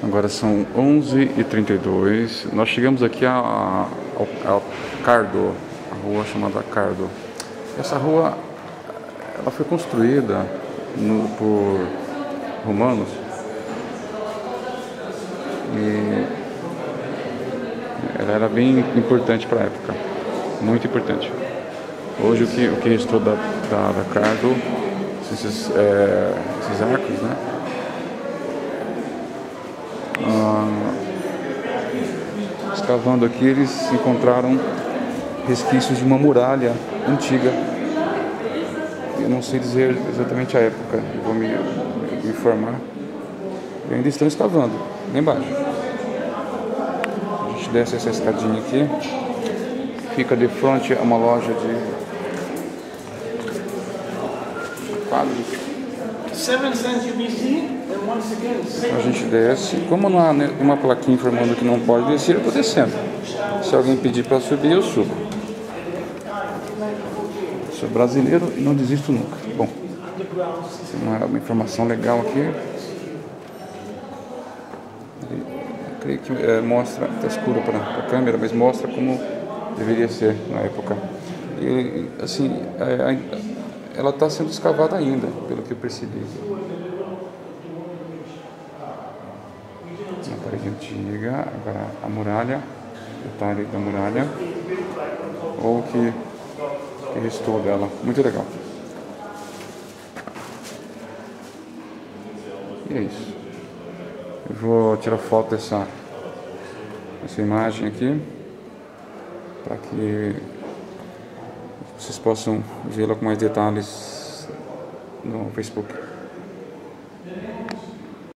Agora são 11h32. Nós chegamos aqui ao Cardo, a rua chamada Cardo. Essa rua ela foi construída por romanos e ela era bem importante para a época, muito importante. Hoje o que restou da Cardo, esses arcos, né? Escavando aqui, eles encontraram resquícios de uma muralha antiga. Eu não sei dizer exatamente a época, vou me informar. E ainda estão escavando, lá embaixo. A gente desce essa escadinha aqui. Fica de frente a uma loja de quadros. 7th century BC, and once again, A gente desce. Como não há uma plaquinha informando que não pode descer, eu estou descendo. Se alguém pedir para subir, eu subo. Sou brasileiro e não desisto nunca. Bom, tem uma informação legal aqui. Eu creio que mostra, está escuro para a câmera, mas mostra como deveria ser na época. E assim, ela está sendo escavada ainda, pelo que eu percebi. Uma parede antiga, agora a muralha, detalhe da muralha, ou o que restou dela. Muito legal. E é isso. Eu vou tirar foto dessa imagem aqui, para que vocês possam vê-la com mais detalhes no Facebook.